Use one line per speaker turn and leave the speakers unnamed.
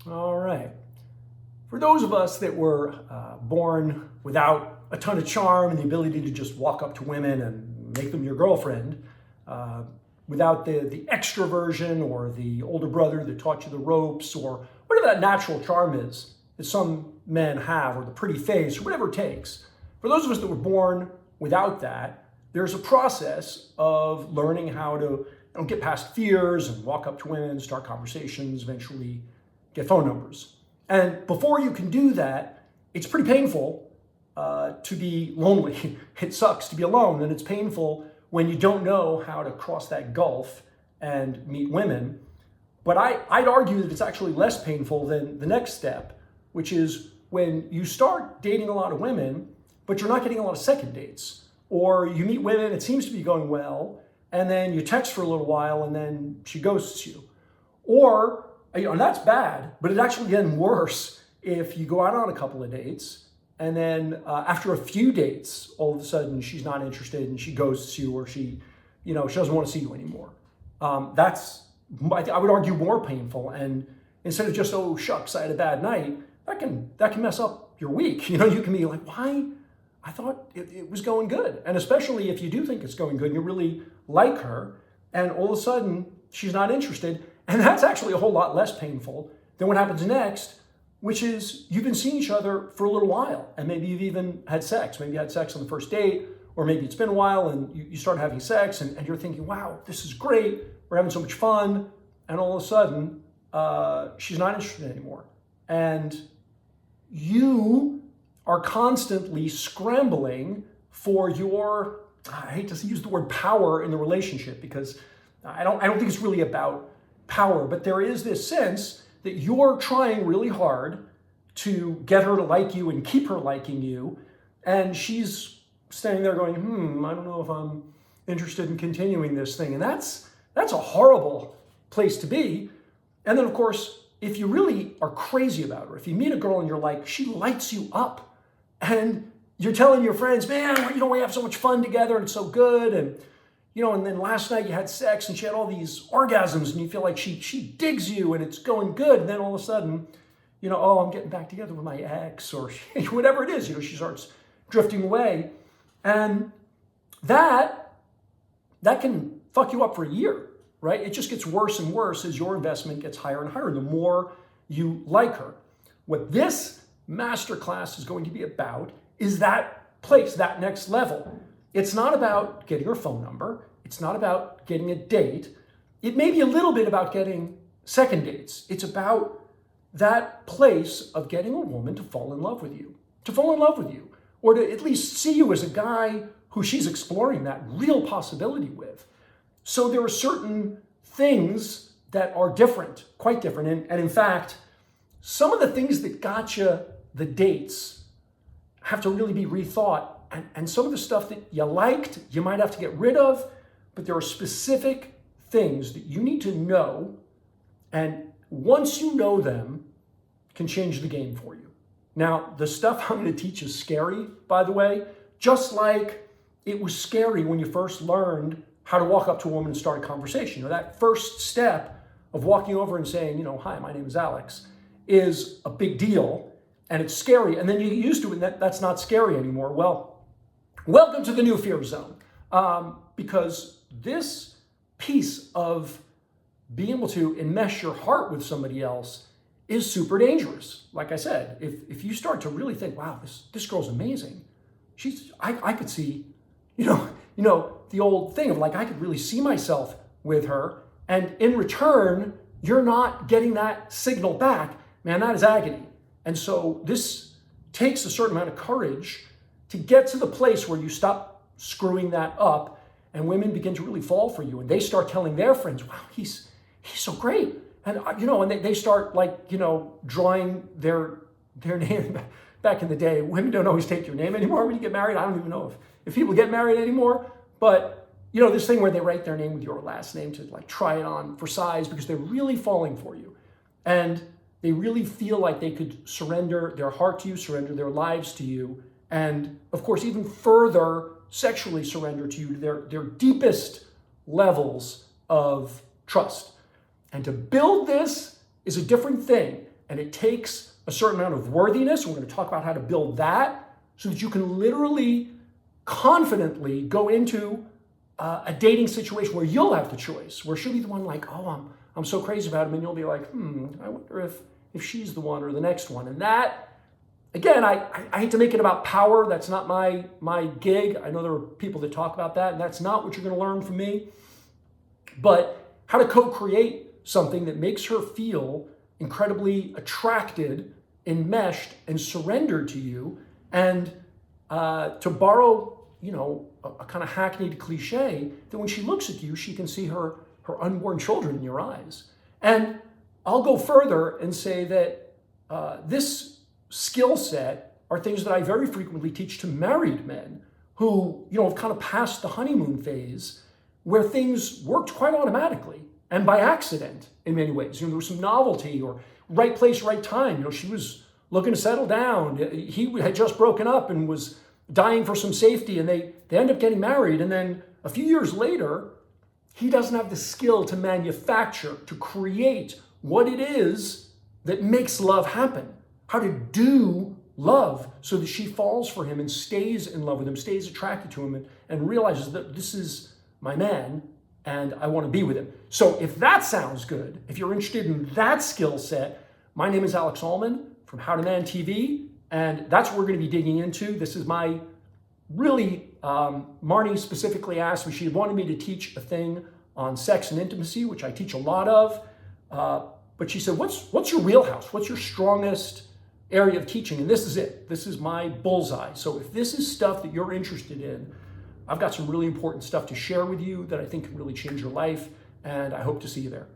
All right. For those of us that were born without a ton of charm and the ability to just walk up to women and make them your girlfriend, uh, without the extroversion or the older brother that taught you the ropes or whatever that natural charm is that some men have, or the pretty face, or whatever it takes. For those of us that were born without that, there's a process of learning how to get past fears and walk up to women, start conversations, eventually get phone numbers. And before you can do that, it's pretty painful to be lonely. It sucks to be alone, and it's painful when you don't know how to cross that gulf and meet women. But I'd argue that it's actually less painful than the next step, which is when you start dating a lot of women, but you're not getting a lot of second dates. Or you meet women, it seems to be going well, and then you text for a little while and then she ghosts you. Or, and that's bad, but it's actually getting worse if you go out on a couple of dates and then after a few dates, all of a sudden she's not interested and she ghosts you, or she doesn't want to see you anymore. That's, I would argue, more painful. And instead of just, oh shucks, I had a bad night, that can mess up your week. You can be like, why? I thought it was going good. And especially if you do think it's going good and you really like her, and all of a sudden she's not interested. And that's actually a whole lot less painful than what happens next, which is you've been seeing each other for a little while, and maybe you've even had sex. Maybe you had sex on the first date, or maybe it's been a while and you start having sex and you're thinking, wow, this is great. We're having so much fun. And all of a sudden, she's not interested anymore. And you are constantly scrambling for your, I hate to use the word power in the relationship, because I don't think it's really about power, but there is this sense that you're trying really hard to get her to like you and keep her liking you, and she's standing there going, I don't know if I'm interested in continuing this thing. And that's a horrible place to be. And then, of course, if you really are crazy about her, if you meet a girl and you're like, she lights you up, and you're telling your friends, man, we have so much fun together and it's so good, and then last night you had sex and she had all these orgasms and you feel like she digs you and it's going good, and then all of a sudden, oh, I'm getting back together with my ex, or whatever it is, she starts drifting away. And that can fuck you up for a year, right? It just gets worse and worse as your investment gets higher and higher, the more you like her. What this masterclass is going to be about is that place, that next level. It's not about getting her phone number. It's not about getting a date. It may be a little bit about getting second dates. It's about that place of getting a woman to fall in love with you, or to at least see you as a guy who she's exploring that real possibility with. So there are certain things that are different, quite different. And in fact, some of the things that got you the dates have to really be rethought. And some of the stuff that you liked, you might have to get rid of, but there are specific things that you need to know, and once you know them, can change the game for you. Now, the stuff I'm going to teach is scary, by the way, just like it was scary when you first learned how to walk up to a woman and start a conversation. That first step of walking over and saying, hi, my name is Alex, is a big deal, and it's scary, and then you get used to it, and that's not scary anymore. Well, welcome to the new fear zone, because this piece of being able to enmesh your heart with somebody else is super dangerous. Like I said, if you start to really think, wow, this girl's amazing, I could see, the old thing of like, I could really see myself with her, and in return, you're not getting that signal back, man, that is agony. And so this takes a certain amount of courage to get to the place where you stop screwing that up and women begin to really fall for you, and they start telling their friends, wow, he's so great. And, and they start drawing their name. Back in the day, women don't always take your name anymore when you get married. I don't even know if people get married anymore, but this thing where they write their name with your last name to try it on for size, because they're really falling for you. And they really feel like they could surrender their heart to you, surrender their lives to you, and of course, even further sexually surrender to you, to their deepest levels of trust. And to build this is a different thing. And it takes a certain amount of worthiness. We're going to talk about how to build that so that you can literally confidently go into a dating situation where you'll have the choice, where she'll be the one like, oh, I'm so crazy about him. And you'll be like, I wonder if she's the one or the next one. And that, again, I hate to make it about power. That's not my gig. I know there are people that talk about that, and that's not what you're going to learn from me. But how to co-create something that makes her feel incredibly attracted, enmeshed, and surrendered to you. And to borrow, a kind of hackneyed cliche, that when she looks at you, she can see her unborn children in your eyes. And I'll go further and say that this skill set are things that I very frequently teach to married men who, have kind of passed the honeymoon phase, where things worked quite automatically and by accident in many ways. There was some novelty or right place, right time. She was looking to settle down. He had just broken up and was dying for some safety, and they end up getting married. And then a few years later, he doesn't have the skill to manufacture, to create what it is that makes love happen, how to do love so that she falls for him and stays in love with him, stays attracted to him, and realizes that this is my man and I want to be with him. So if that sounds good, if you're interested in that skill set, my name is Alex Allman from How to Man TV, and that's what we're going to be digging into. This is my Marni specifically asked me, she wanted me to teach a thing on sex and intimacy, which I teach a lot of, but she said, what's your wheelhouse? What's your strongest area of teaching? And this is it. This is my bullseye. So if this is stuff that you're interested in, I've got some really important stuff to share with you that I think can really change your life, and I hope to see you there.